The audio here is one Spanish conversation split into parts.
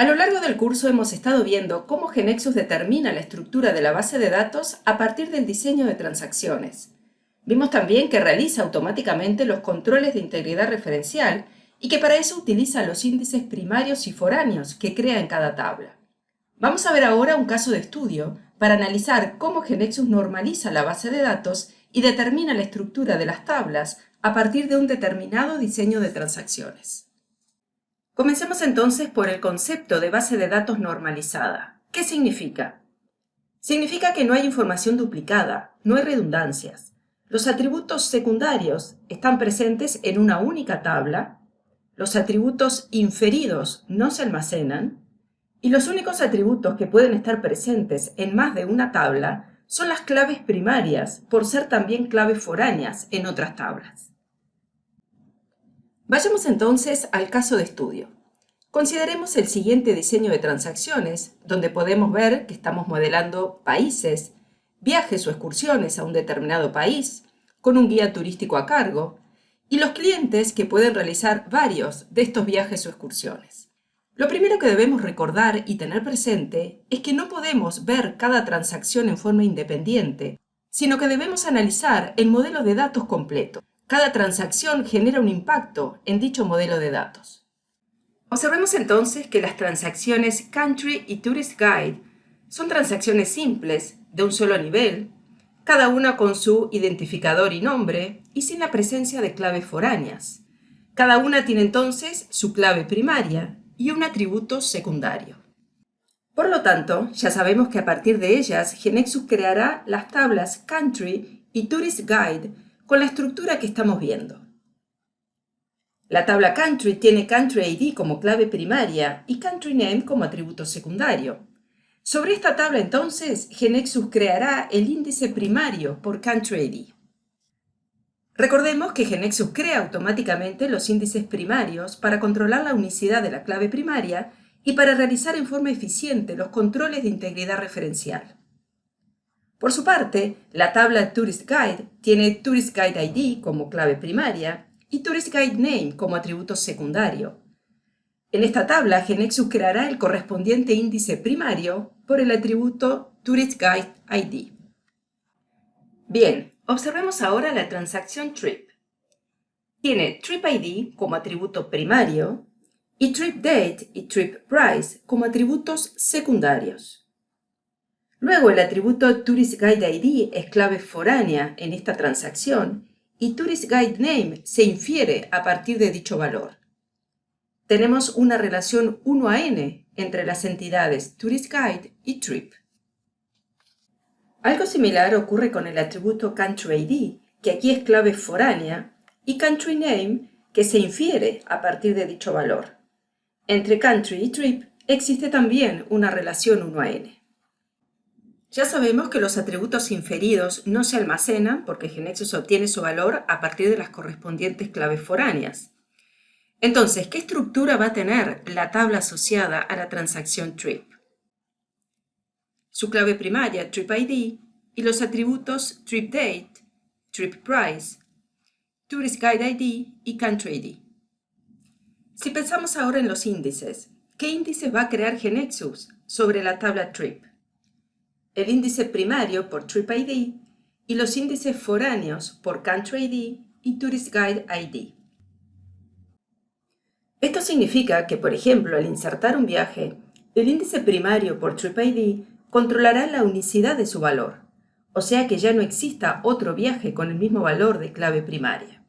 A lo largo del curso hemos estado viendo cómo GeneXus determina la estructura de la base de datos a partir del diseño de transacciones. Vimos también que realiza automáticamente los controles de integridad referencial y que para eso utiliza los índices primarios y foráneos que crea en cada tabla. Vamos a ver ahora un caso de estudio para analizar cómo GeneXus normaliza la base de datos y determina la estructura de las tablas a partir de un determinado diseño de transacciones. Comencemos entonces por el concepto de base de datos normalizada. ¿Qué significa? Significa que no hay información duplicada, no hay redundancias. Los atributos secundarios están presentes en una única tabla, los atributos inferidos no se almacenan, y los únicos atributos que pueden estar presentes en más de una tabla son las claves primarias, por ser también claves foráneas en otras tablas. Vayamos entonces al caso de estudio. Consideremos el siguiente diseño de transacciones, donde podemos ver que estamos modelando países, viajes o excursiones a un determinado país, con un guía turístico a cargo, y los clientes que pueden realizar varios de estos viajes o excursiones. Lo primero que debemos recordar y tener presente es que no podemos ver cada transacción en forma independiente, sino que debemos analizar el modelo de datos completo. Cada transacción genera un impacto en dicho modelo de datos. Observemos entonces que las transacciones Country y Tourist Guide son transacciones simples, de un solo nivel, cada una con su identificador y nombre y sin la presencia de claves foráneas. Cada una tiene entonces su clave primaria y un atributo secundario. Por lo tanto, ya sabemos que a partir de ellas, GeneXus creará las tablas Country y Tourist Guide con la estructura que estamos viendo. La tabla Country tiene Country ID como clave primaria y Country Name como atributo secundario. Sobre esta tabla entonces, GeneXus creará el índice primario por Country ID. Recordemos que GeneXus crea automáticamente los índices primarios para controlar la unicidad de la clave primaria y para realizar en forma eficiente los controles de integridad referencial. Por su parte, la tabla Tourist Guide tiene Tourist Guide ID como clave primaria y Tourist Guide Name como atributo secundario. En esta tabla, GeneXus creará el correspondiente índice primario por el atributo Tourist Guide ID. Bien, observemos ahora la transacción Trip. Tiene Trip ID como atributo primario y Trip Date y Trip Price como atributos secundarios. Luego, el atributo Tourist Guide ID es clave foránea en esta transacción y Tourist Guide Name se infiere a partir de dicho valor. Tenemos una relación 1 a n entre las entidades Tourist Guide y Trip. Algo similar ocurre con el atributo Country ID, que aquí es clave foránea, y Country Name, que se infiere a partir de dicho valor. Entre Country y Trip existe también una relación 1 a n. Ya sabemos que los atributos inferidos no se almacenan porque GeneXus obtiene su valor a partir de las correspondientes claves foráneas. Entonces, ¿qué estructura va a tener la tabla asociada a la transacción Trip? Su clave primaria, Trip ID, y los atributos Trip Date, Trip Price, Tourist Guide ID y Country ID. Si pensamos ahora en los índices, ¿qué índices va a crear GeneXus sobre la tabla Trip? El índice primario por Trip ID y los índices foráneos por Country ID y Tourist Guide ID. Esto significa que, por ejemplo, al insertar un viaje, el índice primario por Trip ID controlará la unicidad de su valor, o sea que ya no exista otro viaje con el mismo valor de clave primaria.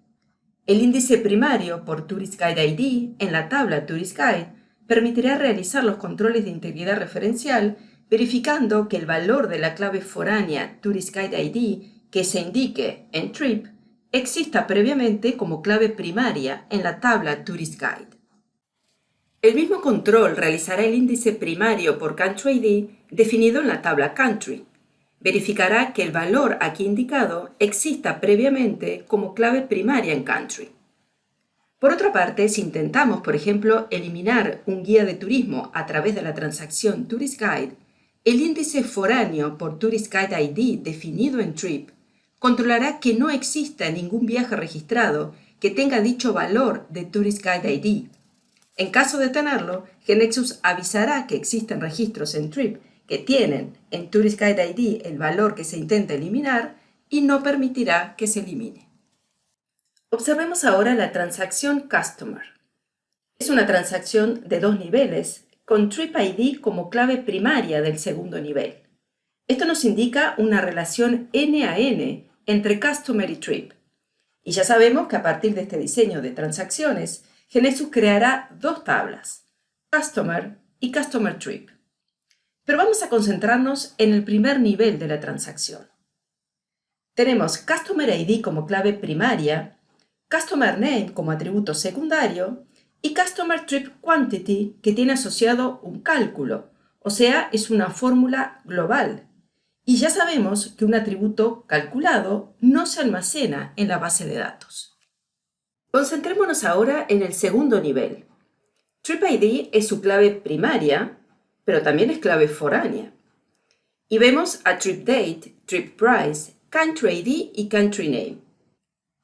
El índice primario por Tourist Guide ID en la tabla Tourist Guide permitirá realizar los controles de integridad referencial verificando que el valor de la clave foránea Tourist Guide ID que se indique en Trip exista previamente como clave primaria en la tabla Tourist Guide. El mismo control realizará el índice primario por Country ID definido en la tabla Country. Verificará que el valor aquí indicado exista previamente como clave primaria en Country. Por otra parte, si intentamos, por ejemplo, eliminar un guía de turismo a través de la transacción Tourist Guide, el índice foráneo por Tourist Guide ID definido en Trip controlará que no exista ningún viaje registrado que tenga dicho valor de Tourist Guide ID. En caso de tenerlo, GeneXus avisará que existen registros en Trip que tienen en Tourist Guide ID el valor que se intenta eliminar y no permitirá que se elimine. Observemos ahora la transacción Customer. Es una transacción de dos niveles, con Trip ID como clave primaria del segundo nivel. Esto nos indica una relación N a N entre Customer y Trip. Y ya sabemos que a partir de este diseño de transacciones, GeneXus creará dos tablas, Customer y Customer Trip. Pero vamos a concentrarnos en el primer nivel de la transacción. Tenemos Customer ID como clave primaria, Customer Name como atributo secundario y Customer Trip Quantity que tiene asociado un cálculo, o sea, es una fórmula global. Y ya sabemos que un atributo calculado no se almacena en la base de datos. Concentrémonos ahora en el segundo nivel. TripID es su clave primaria, pero también es clave foránea. Y vemos a TripDate, TripPrice, CountryID y CountryName.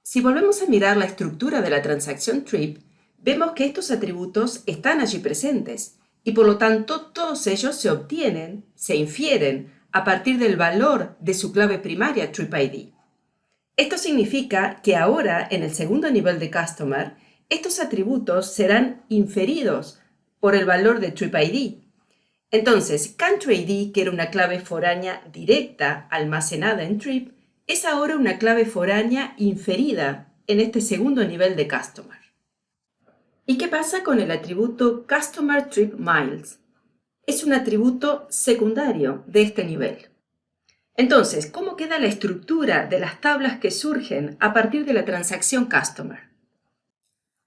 Si volvemos a mirar la estructura de la transacción Trip, vemos que estos atributos están allí presentes y por lo tanto todos ellos se obtienen, se infieren a partir del valor de su clave primaria TripID. Esto significa que ahora, en el segundo nivel de Customer, estos atributos serán inferidos por el valor de TripID. Entonces, CountryID, que era una clave foránea directa almacenada en Trip, es ahora una clave foránea inferida en este segundo nivel de Customer. ¿Y qué pasa con el atributo Customer Trip Miles? Es un atributo secundario de este nivel. Entonces, ¿cómo queda la estructura de las tablas que surgen a partir de la transacción Customer?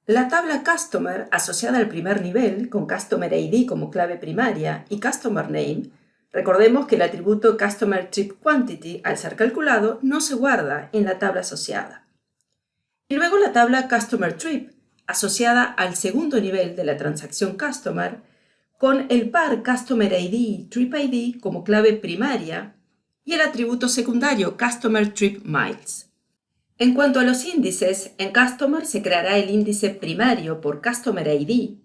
La tabla Customer, asociada al primer nivel, con Customer ID como clave primaria y Customer Name, recordemos que el atributo Customer Trip Quantity, al ser calculado, no se guarda en la tabla asociada. Y luego la tabla Customer Trip, asociada al segundo nivel de la transacción Customer, con el par Customer ID y Trip ID como clave primaria y el atributo secundario Customer Trip Miles. En cuanto a los índices, en Customer se creará el índice primario por Customer ID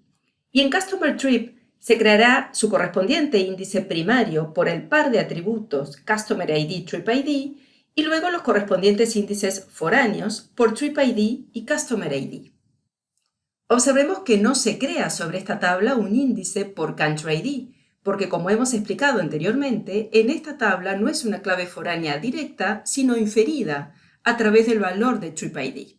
y en Customer Trip se creará su correspondiente índice primario por el par de atributos Customer ID Trip ID y luego los correspondientes índices foráneos por Trip ID y Customer ID. Observemos que no se crea sobre esta tabla un índice por CountryID, porque como hemos explicado anteriormente, en esta tabla no es una clave foránea directa, sino inferida a través del valor de TripID.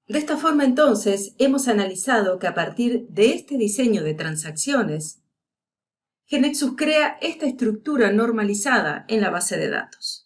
De esta forma, entonces, hemos analizado que a partir de este diseño de transacciones, GeneXus crea esta estructura normalizada en la base de datos.